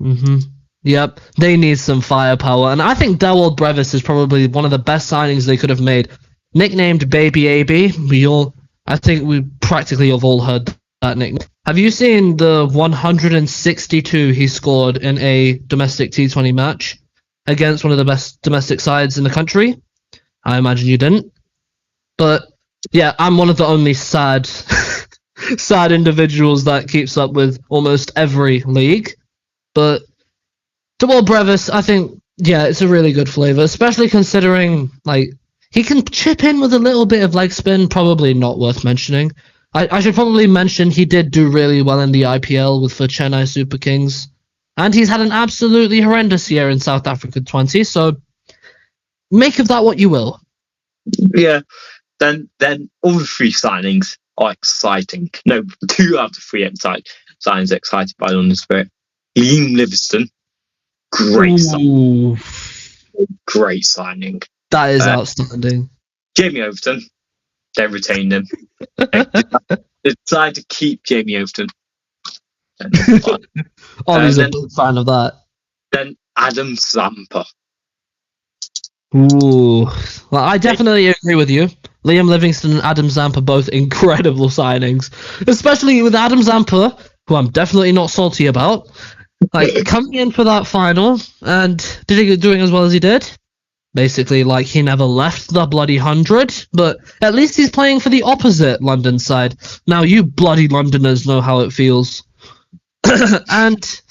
Mm-hmm. Yep, they need some firepower, and I think Dawood Brevis is probably one of the best signings they could have made. Nicknamed Baby AB, I think we practically have all heard that nickname. Have you seen the 162 he scored in a domestic T20 match against one of the best domestic sides in the country? I imagine you didn't. But yeah, I'm one of the only sad individuals that keeps up with almost every league. But Dawood Brevis, I think, yeah, it's a really good flavour, especially considering, like, he can chip in with a little bit of leg spin. Probably not worth mentioning. I should probably mention he did do really well in the IPL for Chennai Super Kings. And he's had an absolutely horrendous year in South Africa 20, so make of that what you will. Yeah, then other 3 signings are exciting. No, 2 out of 3 signings excited by London Spirit. Liam Livingston, great signing. Great signing. That is outstanding. Jamie Overton, they retained him. They decided to keep Jamie Overton. Ollie's a big fan of that. Then Adam Zampa. Ooh. Well, I definitely agree with you. Liam Livingston and Adam Zampa, both incredible signings. Especially with Adam Zampa, who I'm definitely not salty about. Like, coming in for that final, and doing as well as he did. Basically, like, he never left the bloody 100, but at least he's playing for the opposite London side. Now, you bloody Londoners know how it feels. And,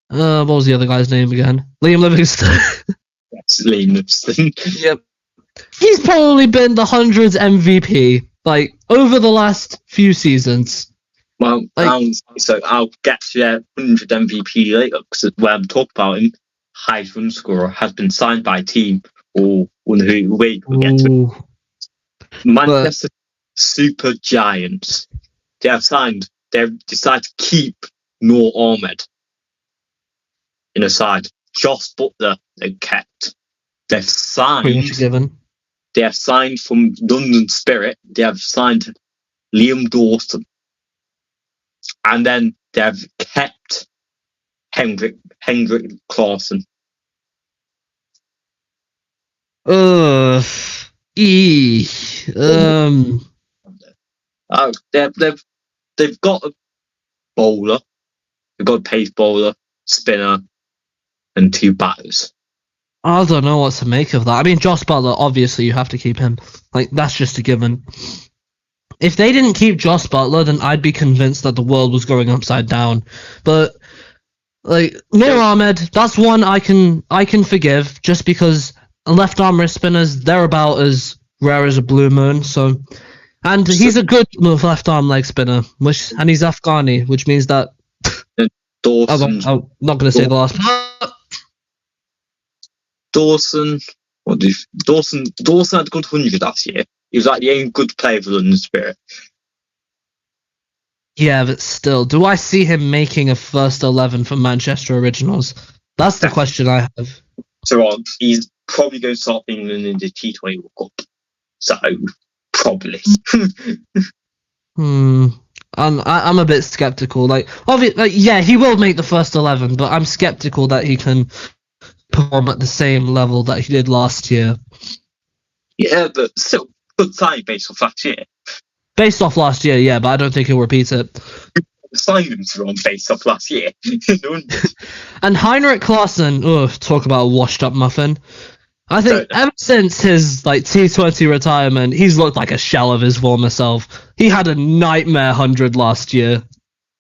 what was the other guy's name again? Liam Livingston. Yes, Liam Livingston. Yep. He's probably been the 100's MVP, like, over the last few seasons. Well, so I'll get to 100 MVP later, because when I'm talking about him, highest run scorer has been signed by a team, or on who we could get to. Ooh. Manchester Super Giants. They've decided to keep Noor Ahmed in a side. Josh Butler they kept. They've Pretty much signed. given. They have signed from London Spirit. They have signed Liam Dawson, and then they have kept Henrik Claesson. They've got a bowler. They've got a pace bowler, spinner, and 2 batters. I don't know what to make of that. I mean, Josh Butler, obviously you have to keep him. Like, that's just a given. If they didn't keep Josh Butler, then I'd be convinced that the world was going upside down. But like Noor Ahmed, that's one I can forgive, just because left arm wrist spinners, they're about as rare as a blue moon. So, and he's a good left arm leg spinner, and he's Afghani, which means that Dawson. I'm not going to say the last part. Dawson had a good 100 last year. He was like the only good player for London Spirit. Yeah, but still, do I see him making a first 11 for Manchester Originals? That's the question I have. So he's probably going to start England in the T20 World Cup. So probably. I'm a bit skeptical. Yeah, he will make the first 11, but I'm skeptical that he can perform at the same level that he did last year. Yeah, but still good sign based off last year. Based off last year, yeah, but I don't think he'll repeat it. Signed him to run based off last year. And Henrik Claesson, talk about a washed up muffin. I think ever since his T20 retirement, he's looked like a shell of his former self. He had a nightmare 100 last year.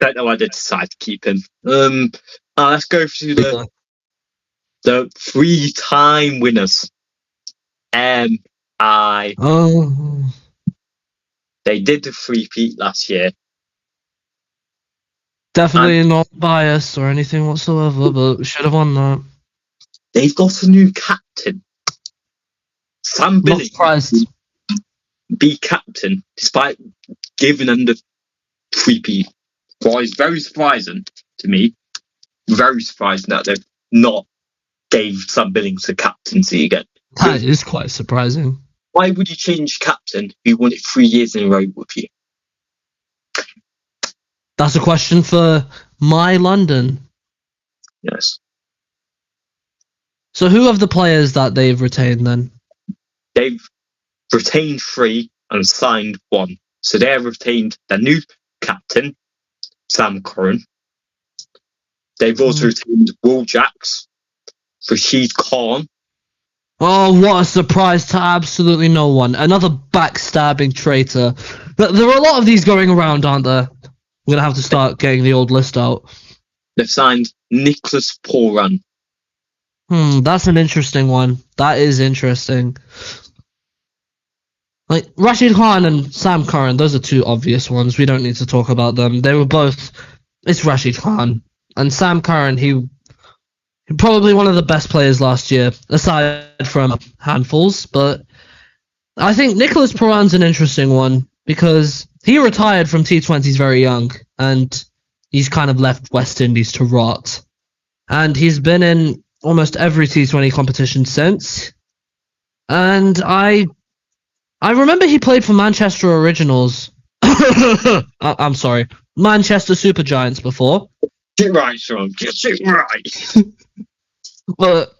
Don't know why they decided to keep him. Let's go through the 3-time winners. They did the 3-peat last year. Definitely not biased or anything whatsoever, but should have won that. They've got a new captain. Sam Billy be captain despite giving them the 3-peat. Well, it's very surprising to me. Very surprising that they've not gave Sam Billings the captaincy again. That is quite surprising. Why would you change captain who won it 3 years in a row with you? That's a question for My London. Yes. So who of the players that they've retained then? They've retained 3 and signed 1. So they have retained their new captain, Sam Curran. They've also retained Will Jacks, Rashid Khan. Oh, what a surprise to absolutely no one. Another backstabbing traitor. There are a lot of these going around, aren't there? I'm going to have to start getting the old list out. They've signed Nicholas Poran. That's an interesting one. That is interesting. Like, Rashid Khan and Sam Curran, those are 2 obvious ones. We don't need to talk about them. They were both... It's Rashid Khan. And Sam Curran, he probably one of the best players last year, aside from handfuls. But I think Nicholas Poran's an interesting one, because he retired from T20s very young, and he's kind of left West Indies to rot. And he's been in almost every T20 competition since. And I remember he played for Manchester Originals. I'm sorry, Manchester Super Giants before. Get right, Sean. Get it right. But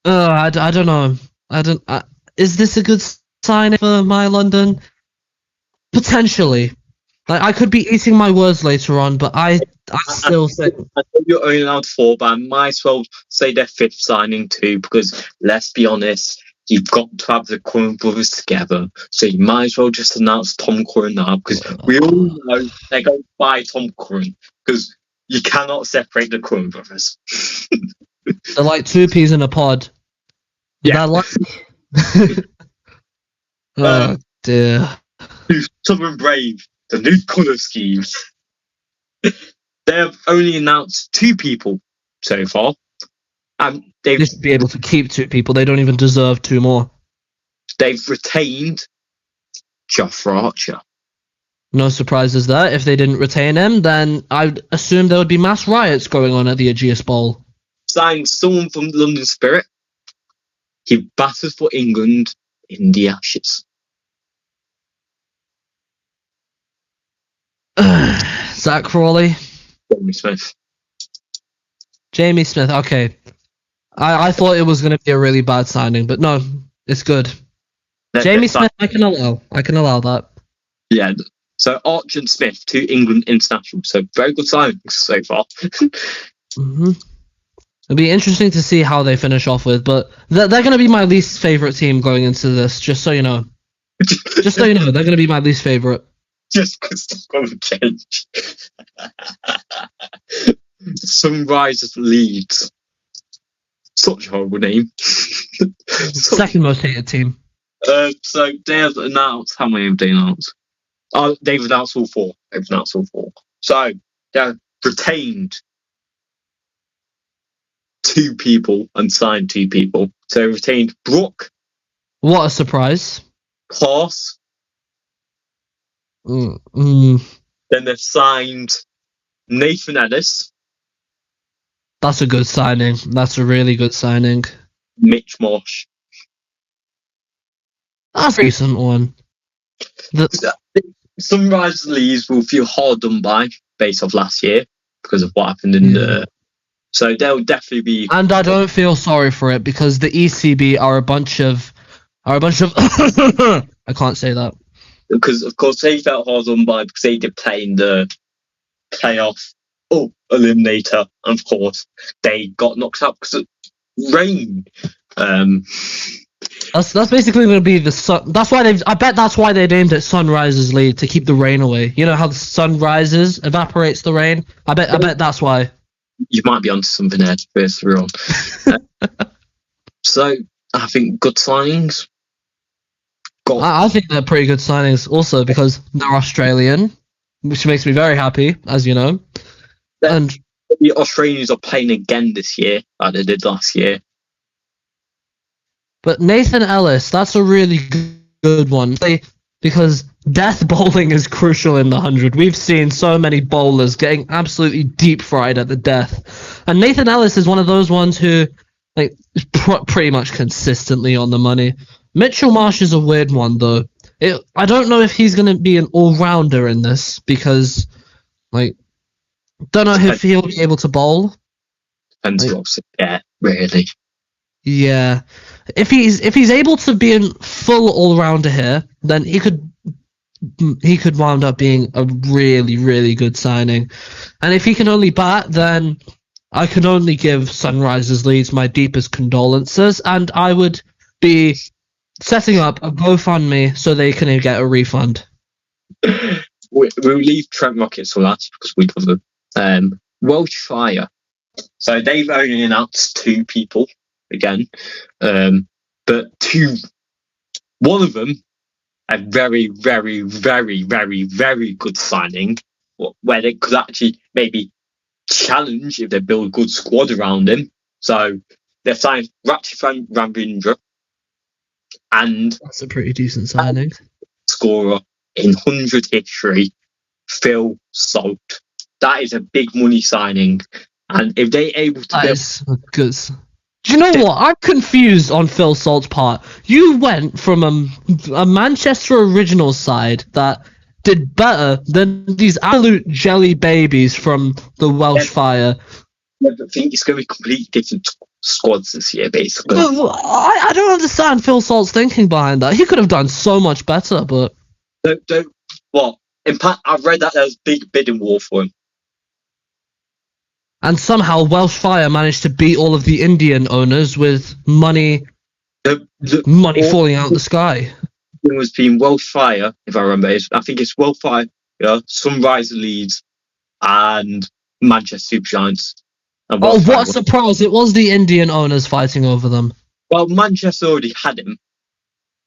I don't know. Is this a good sign for My London? Potentially. Like, I could be eating my words later on, but I still think... I know you're only allowed 4, but I might as well say their 5th signing too, because let's be honest, you've got to have the Curran brothers together, so you might as well just announce Tom Curran now, because we all know they're going to buy Tom Curran, because you cannot separate the Curran brothers. They're like 2 peas in a pod. Yeah. Oh, dear. Southern Brave, the new colour scheme. They have only announced 2 people so far, They should be able to keep 2 people. They don't even deserve 2 more. They've retained Jofra Archer. No surprises there. If they didn't retain him, then I'd assume there would be mass riots going on at the Ageas Bowl. Signed someone from the London Spirit. He batters for England in the Ashes. Zach Crawley. Jamie Jamie Smith. Smith, okay. I thought it was going to be a really bad signing, but no, it's good. Jamie Smith, I can allow that. Yeah, so Archer and Smith, 2 England internationals, so very good signings so far. Mm-hmm. It'll be interesting to see how they finish off with, but they're going to be my least favourite team going into this, just so you know. Just so you know, they're going to be my least favourite. Just because it's going to change. Sunrisers Leeds. Such a horrible name. Second most hated team. So they have announced, how many have they announced? They've announced all 4. So they've retained 2 people and signed 2 people. So they retained Brooke. What a surprise. Pass. Mm-hmm. Then they've signed Nathan Ellis. That's a good signing. That's a really good signing. Mitch Marsh. That's a recent one. Sunrise Leeds will feel hard done by based off last year because of what happened in the. So they'll definitely be. And I don't feel sorry for it because the ECB are a bunch of. I can't say that. Because of course they felt hard done by because they did play in the playoff eliminator, and of course they got knocked out because of rain. That's basically going to be the sun. That's why I bet that's why they named it Sunrisers League, to keep the rain away. You know how the sun rises, evaporates the rain. I bet that's why. You might be onto something there to burst through on. So I think good signings. I think they're pretty good signings also because they're Australian, which makes me very happy, as you know. And the Australians are playing again this year, like they did last year. But Nathan Ellis, that's a really good one. Because death bowling is crucial in the 100. We've seen so many bowlers getting absolutely deep fried at the death. And Nathan Ellis is one of those ones who is pretty much consistently on the money. Mitchell Marsh is a weird one, though. I don't know if he's going to be an all-rounder in this because, don't know if he'll be able to bowl. Depends what you get, really. Yeah, if he's able to be in full all-rounder here, then he could wind up being a really, really good signing. And if he can only bat, then I can only give Sunrisers Leeds my deepest condolences, and I would be setting up a GoFundMe so they can get a refund. We'll leave Trent Rockets for last because we cover Welsh Fire. So they've only announced 2 people again, but one of them a very, very, very, very, very good signing where they could actually maybe challenge if they build a good squad around him. So they've signed Ratchifan Ravindra, and that's a pretty decent signing. Scorer in 100 history, Phil Salt. That is a big money signing, and if they're able to, that is good. Do you know what? I'm confused on Phil Salt's part. You went from a Manchester Originals side that did better than these absolute jelly babies from the Welsh Fire. I think it's going to be completely different squads this year, basically. I don't understand Phil Salt's thinking behind that. He could have done so much better, but... What? In fact, I've read that there was a big bidding war for him. And somehow Welsh Fire managed to beat all of the Indian owners with money falling out of the sky. It was being Welsh Fire, if I remember. I think it's Welsh Fire, Sunrise Leeds, and Manchester Supergiants. Oh, what a surprise! It was the Indian owners fighting over them. Well, Manchester already had him,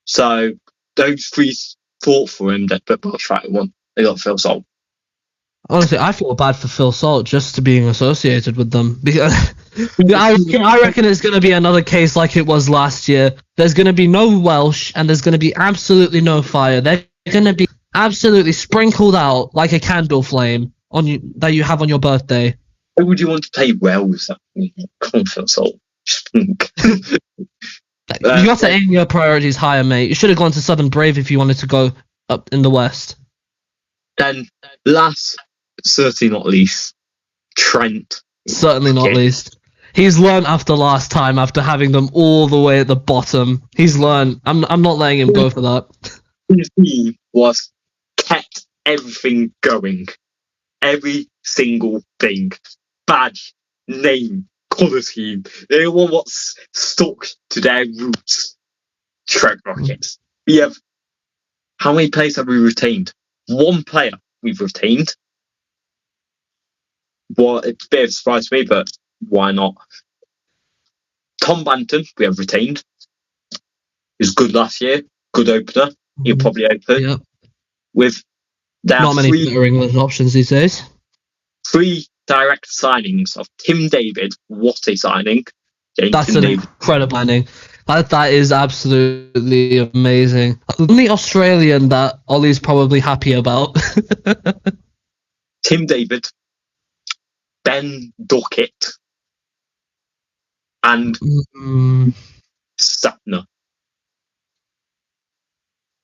so those 3 fought for him. But Welsh Fire won. They got Phil Salt. Honestly, I feel bad for Phil Salt just to being associated with them. Because I reckon it's going to be another case like it was last year. There's going to be no Welsh, and there's going to be absolutely no fire. They're going to be absolutely sprinkled out like a candle flame on you that you have on your birthday. Why would you want to play Wales? Come on, Phil Salt. You have to aim your priorities higher, mate. You should have gone to Southern Brave if you wanted to go up in the West. Then, last, certainly not least, Trent. Certainly not least. He's learned after last time, after having them all the way at the bottom. He's learned. I'm not letting him go for that. His team was kept everything going. Every single thing. Badge, name, colour scheme. They were what's stuck to their roots. Trent Rockets. We have... How many players have we retained? One player we've retained. Well, it's a bit of a surprise to me, but why not? Tom Banton, we have retained. He was good last year. Good opener. He'll probably open. Yep. With not many better English options these days. 3 direct signings of Tim David. What a signing. That's an incredible signing. That is absolutely amazing. The only Australian that Ollie's probably happy about. Tim David, Ben Duckett, and Santner.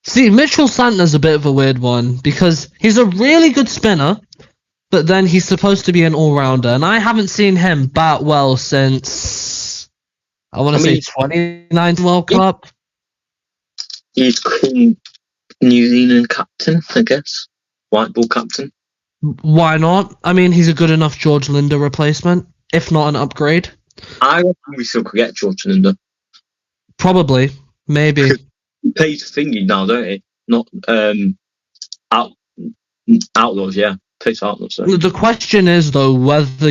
See, Mitchell Santner's a bit of a weird one because he's a really good spinner, but then he's supposed to be an all-rounder, and I haven't seen him bat well since, I want to say 2019 World Cup. He's New Zealand captain, I guess. White ball captain. Why not? I mean, he's a good enough George Linder replacement, if not an upgrade. I reckon we still could get George Linder. Probably. Maybe. He plays thingy now, don't he? Not Outlaws, yeah. Plays for Outlaws. So. The question is, though, whether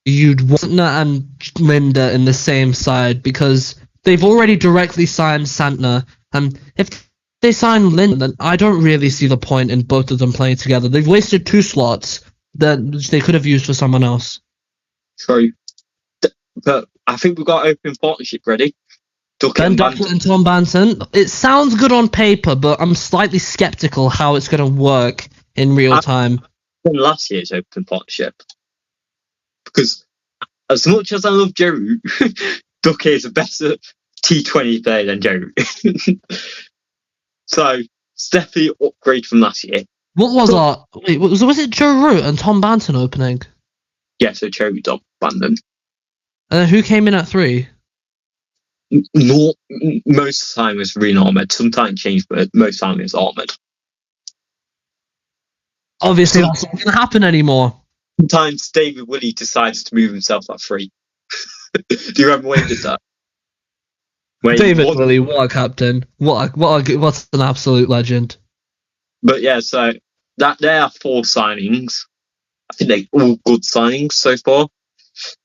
you'd want Santner and Linder in the same side, because they've already directly signed Santner, and if they sign Linder, then I don't really see the point in both of them playing together. They've wasted 2 slots that they could have used for someone else. True. But I think we've got open partnership ready. Ben Duckett and Tom Banton. It sounds good on paper, but I'm slightly skeptical how it's going to work in real time. Last year's open partnership. Because as much as I love Joe, Duckett is a better T20 player than Joe. So, it's definitely an upgrade from last year. What was was it Joe Root and Tom Banton opening? Yeah, so Joe Tom Banton. And then who came in at 3? Not most of the time it was Reen Ahmed. Sometimes changed, but most of the time it was Ahmed. Obviously, that's not going to happen anymore. Sometimes David Willey decides to move himself at 3. Do you remember when he did that? David Willey, what a captain! What's an absolute legend. But yeah, so there are 4 signings. I think they're all good signings so far.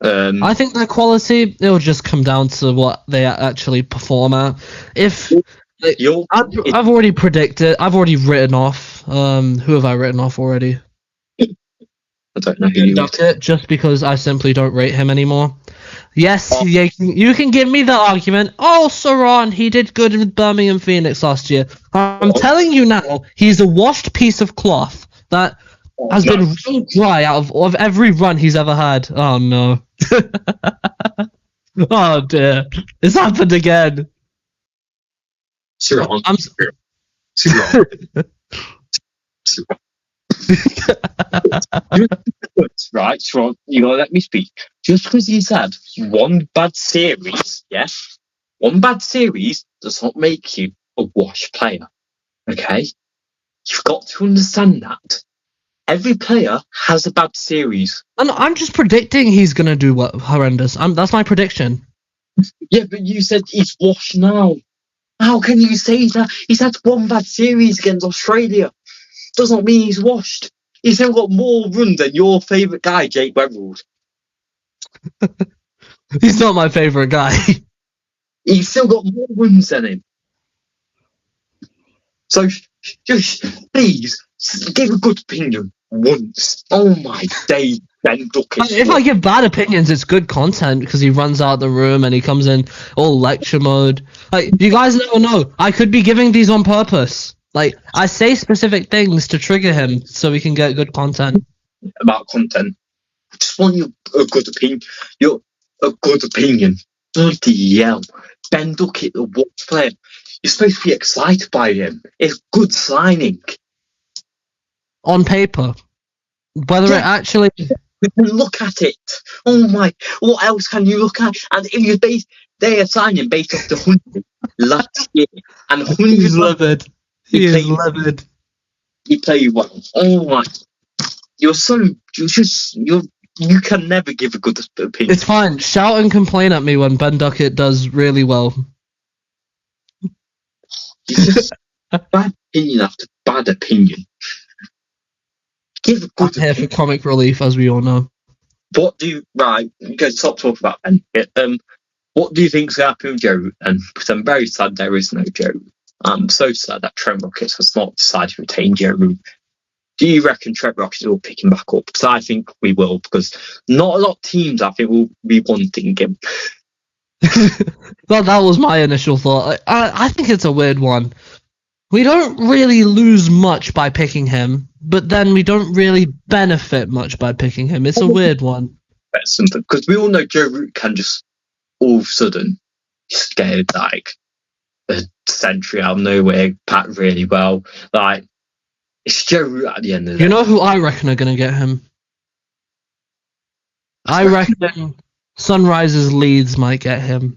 I think their quality, it'll just come down to what they actually perform at. I've already predicted, I've already written off. Who have I written off already? I don't know who you it, just because I simply don't rate him anymore. Yes, you can give me the argument. Oh, Saraan, he did good with Birmingham Phoenix last year. I'm telling you now, he's a washed piece of cloth that has been real dry out of every run he's ever had. Oh no. Oh dear. It's happened again. Saraan. Right, Saraan, you gotta let me speak. Just because he's had one bad series, yes? One bad series does not make you a wash player. Okay? You've got to understand that. Every player has a bad series. And I'm just predicting he's going to do horrendous. That's my prediction. Yeah, but you said he's washed now. How can you say that? He's had one bad series against Australia. Does not mean he's washed. He's still got more runs than your favourite guy, Jake Webberald. He's not my favourite guy. He's still got more runs than him. So, just please, give a good opinion once. Oh my days, Ben Duckett. If I give bad opinions, it's good content because he runs out the room and he comes in all lecture mode. Like, you guys never know. I could be giving these on purpose. Like, I say specific things to trigger him so we can get good content. About content. I just want a good opinion. A good opinion. Bloody hell. Ben Duckett, the Wolves player. You're supposed to be excited by him. It's good signing. On paper. Whether it actually... You can look at it. Oh my, what else can you look at? And if they are signing based off the 100 last year. And 100 He's livid. He is livid. He played well. Oh my. You can never give a good opinion. It's fine. Shout and complain at me when Ben Duckett does really well. It's just bad opinion after bad opinion. Give a good I'm here for comic relief, as we all know. Right, you guys stop talking about Ben Duckett. What do you think's going to happen with Joe Root? Because I'm very sad there is no Joe Root. I'm so sad that Trent Rockets has not decided to retain Joe Root. Do you reckon Trent Rockets will pick him back up? Because I think we will, because not a lot of teams, I think, will be wanting him. Well, that was my initial thought. I think it's a weird one. We don't really lose much by picking him, but then we don't really benefit much by picking him. It's a weird one. That's something, because we all know Joe Root can just all of a sudden just get like a century out of nowhere, pat really well. Like, it's Joe Root at the end of the day. You know who I reckon are going to get him? I reckon Sunrisers Leeds might get him.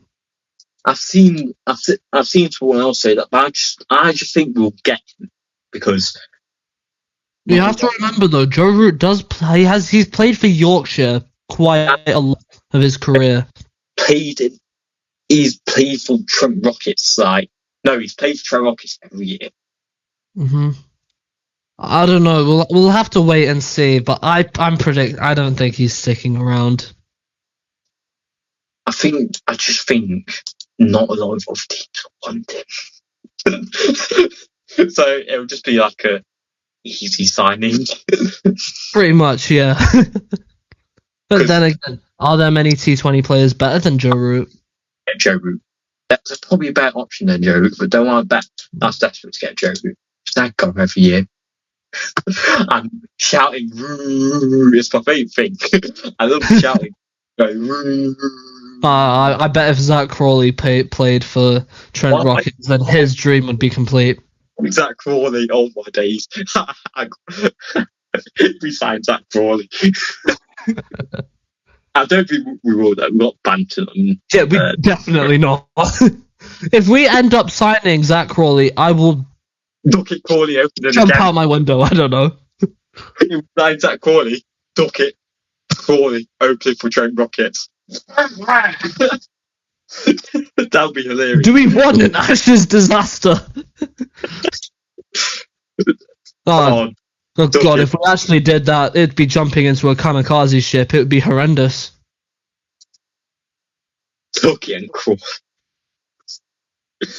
I've seen someone else say that, but I just think we'll get him because you have to remember though, Joe Root does play. He's played for Yorkshire quite a lot of his career. He's played for Trent Rockets. He's played for Trent Rockets every year. Mm-hmm. I don't know. We'll have to wait and see. But I don't think he's sticking around. I just think not a lot of other teams want him. So it'll just be like a easy signing. Pretty much, yeah. But then again, are there many T20 players better than Joe Root? Yeah, Joe Root. That's probably a better option than Joe Root, but don't want to bet that's desperate to get Joe Root. That guy every year. And shouting is my favourite thing. I love shouting. I bet if Zach Crawley played for Trent Rockets, then his dream would be complete. Zach Crawley, oh my days. We signed Zach Crawley. I don't think we will though. We've got banter them. Yeah, we definitely not. If we end up signing Zach Crawley, I will Duckett Crawley open jump out my window. I don't know. You signed Zach Crawley, Duckett Crawley opening for Trent Rockets. That would be hilarious. Do we want an Ashes disaster? Oh God, if we actually did that, it'd be jumping into a kamikaze ship. It would be horrendous. Duckett and Crawley.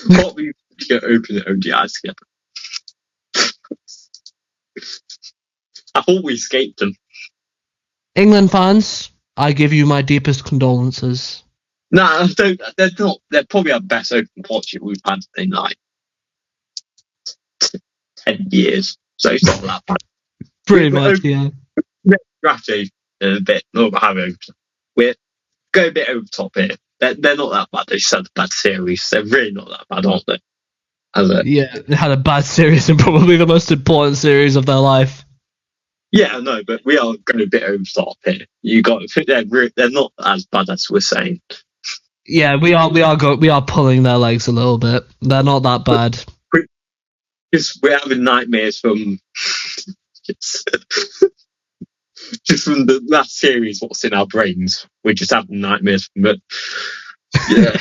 What we get open at ODIs together. I thought we escaped them. England fans, I give you my deepest condolences. No, they're not. They're probably our best open portrait we've had in like 10 years. So it's not that bad. Pretty much, yeah. Strategy a bit. We're going a bit over the top here. They're not that bad. They just had a bad series. They're really not that bad, aren't they? Yeah, they had a bad series and probably the most important series of their life. Yeah, I know, but we are going a bit over the top here. You got to think they're not as bad as we're saying. Yeah, we are pulling their legs a little bit. They're not that bad. We're having nightmares from just from the last series. What's in our brains? We're just having nightmares from it. Yeah.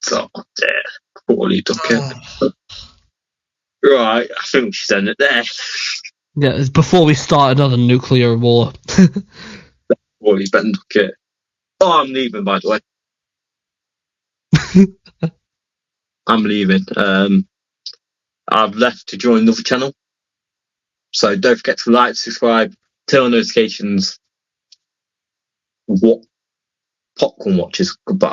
So there, poorly Duckett. Right, I think we should end it there. Yeah, it's before we start another nuclear war. Poorly Ben Duckett. Oh, I'm leaving, by the way. I'm leaving. I've left to join another channel. So don't forget to like, subscribe, turn on notifications. What Popcorn Watchers. Goodbye.